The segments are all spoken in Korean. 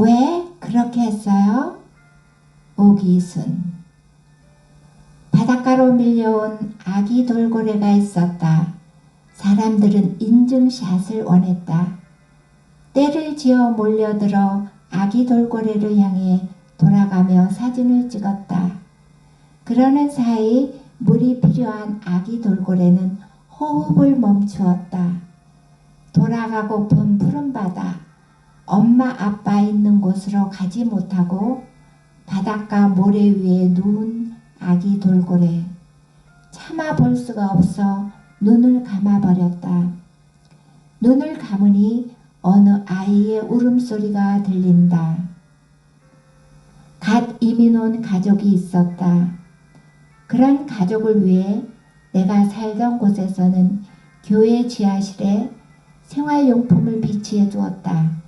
왜 그렇게 했어요? 오기순. 바닷가로 밀려온 아기 돌고래가 있었다. 사람들은 인증샷을 원했다. 때를 지어 몰려들어 아기 돌고래를 향해 돌아가며 사진을 찍었다. 그러는 사이 물이 필요한 아기 돌고래는 호흡을 멈추었다. 돌아가고픈 푸른 바다, 엄마 아빠 있는 곳으로 가지 못하고 바닷가 모래 위에 누운 아기 돌고래. 참아 볼 수가 없어 눈을 감아버렸다. 눈을 감으니 어느 아이의 울음소리가 들린다. 갓 이민 온 가족이 있었다. 그런 가족을 위해 내가 살던 곳에서는 교회 지하실에 생활용품을 비치해 두었다.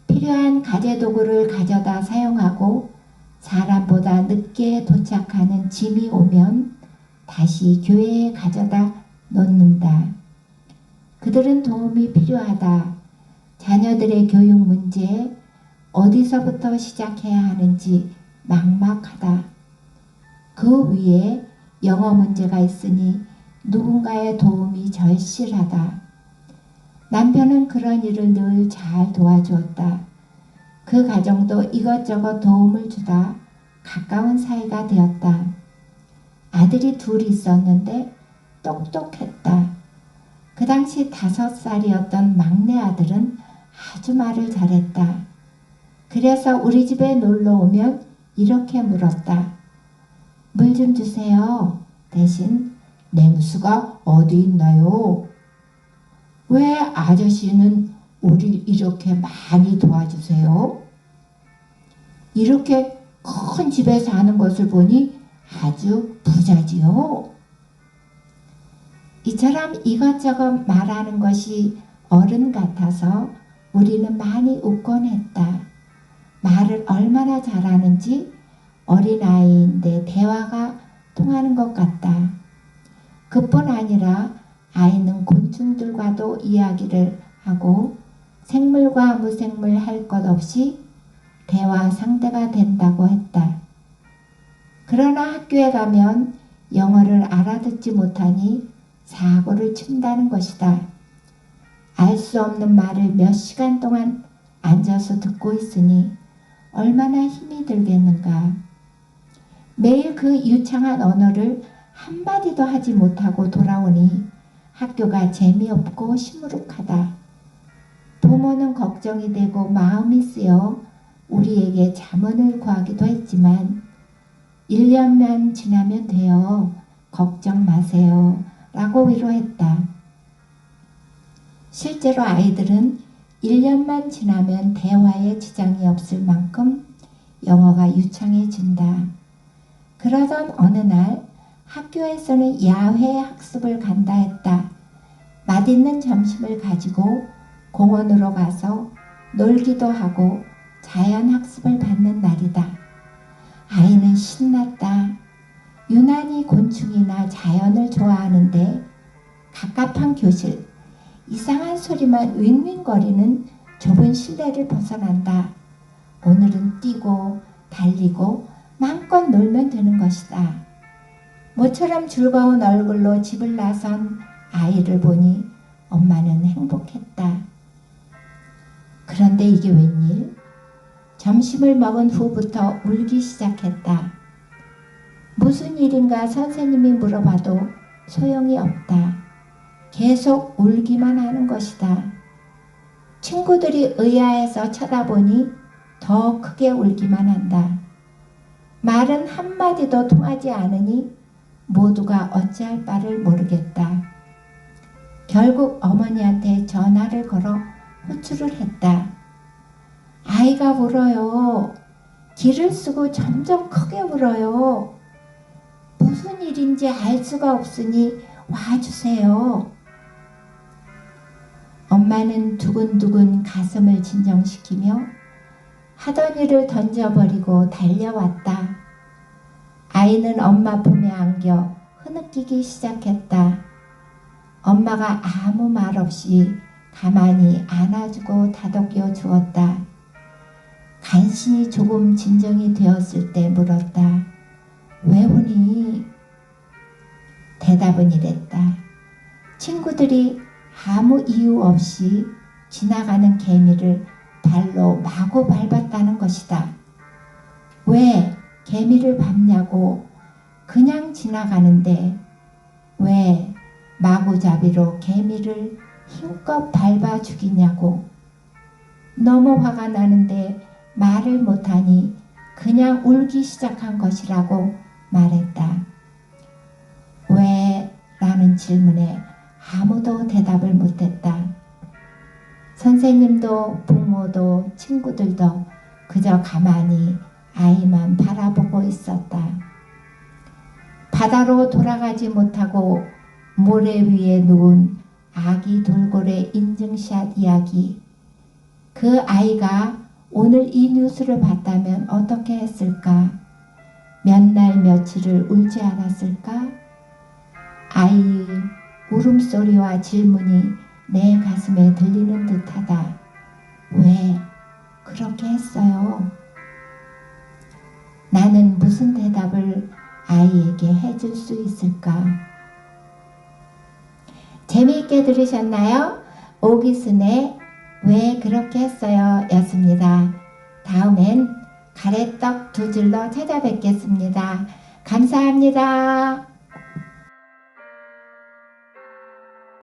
필요한 가재도구를 가져다 사용하고 사람보다 늦게 도착하는 짐이 오면 다시 교회에 가져다 놓는다. 그들은 도움이 필요하다. 자녀들의 교육 문제, 어디서부터 시작해야 하는지 막막하다. 그 위에 영어 문제가 있으니 누군가의 도움이 절실하다. 남편은 그런 일을 늘 잘 도와주었다. 그 가정도 이것저것 도움을 주다 가까운 사이가 되었다. 아들이 둘이 있었는데 똑똑했다. 그 당시 5살이었던 막내 아들은 아주 말을 잘했다. 그래서 우리 집에 놀러 오면 이렇게 물었다. 물 좀 주세요. 대신 냉수가 어디 있나요? 왜 아저씨는 우리 이렇게 많이 도와주세요? 이렇게 큰 집에 사는 것을 보니 아주 부자지요. 이처럼 이것저것 말하는 것이 어른 같아서 우리는 많이 웃곤 했다. 말을 얼마나 잘하는지 어린아이인데 대화가 통하는 것 같다. 그뿐 아니라 아이는 곤충들과도 이야기를 하고 생물과 무생물 할 것 없이 대화 상대가 된다고 했다. 그러나 학교에 가면 영어를 알아듣지 못하니 사고를 친다는 것이다. 알 수 없는 말을 몇 시간 동안 앉아서 듣고 있으니 얼마나 힘이 들겠는가. 매일 그 유창한 언어를 한마디도 하지 못하고 돌아오니 학교가 재미없고 시무룩하다. 부모는 걱정이 되고 마음이 쓰여 우리에게 자문을 구하기도 했지만 1년만 지나면 돼요. 걱정 마세요. 라고 위로했다. 실제로 아이들은 1년만 지나면 대화에 지장이 없을 만큼 영어가 유창해진다. 그러던 어느 날 학교에서는 야외 학습을 간다 했다. 맛있는 점심을 가지고 공원으로 가서 놀기도 하고 자연학습을 받는 날이다. 아이는 신났다. 유난히 곤충이나 자연을 좋아하는데 갑갑한 교실, 이상한 소리만 윙윙거리는 좁은 실내를 벗어난다. 오늘은 뛰고 달리고 마음껏 놀면 되는 것이다. 모처럼 즐거운 얼굴로 집을 나선 아이를 보니 엄마는 행복했다. 그런데 이게 웬일? 점심을 먹은 후부터 울기 시작했다. 무슨 일인가 선생님이 물어봐도 소용이 없다. 계속 울기만 하는 것이다. 친구들이 의아해서 쳐다보니 더 크게 울기만 한다. 말은 한마디도 통하지 않으니 모두가 어찌할 바를 모르겠다. 결국 어머니한테 전화를 걸어 호출을 했다. 아이가 울어요. 기를 쓰고 점점 크게 울어요. 무슨 일인지 알 수가 없으니 와주세요. 엄마는 두근두근 가슴을 진정시키며 하던 일을 던져버리고 달려왔다. 아이는 엄마 품에 안겨 흐느끼기 시작했다. 엄마가 아무 말 없이 가만히 안아주고 다독여 주었다. 간신히 조금 진정이 되었을 때 물었다. 왜 우니? 대답은 이랬다. 친구들이 아무 이유 없이 지나가는 개미를 발로 마구 밟았다는 것이다. 왜 개미를 밟냐고. 그냥 지나가는데 왜 마구잡이로 개미를 힘껏 밟아 죽이냐고. 너무 화가 나는데 말을 못하니 그냥 울기 시작한 것이라고 말했다. 왜? 라는 질문에 아무도 대답을 못했다. 선생님도 부모도 친구들도 그저 가만히 아이만 바라보고 있었다. 바다로 돌아가지 못하고 모래 위에 누운 아기 돌고래 인증샷 이야기. 그 아이가 오늘 이 뉴스를 봤다면 어떻게 했을까? 몇 날 며칠을 울지 않았을까? 아이의 울음소리와 질문이 내 가슴에 들리는 듯하다. 왜 그렇게 했어요? 나는 무슨 대답을 아이에게 해줄 수 있을까? 재미있게 들으셨나요? 오기순의 왜 그렇게 했어요? 였습니다. 다음엔 가래떡 두 줄로 찾아뵙겠습니다. 감사합니다.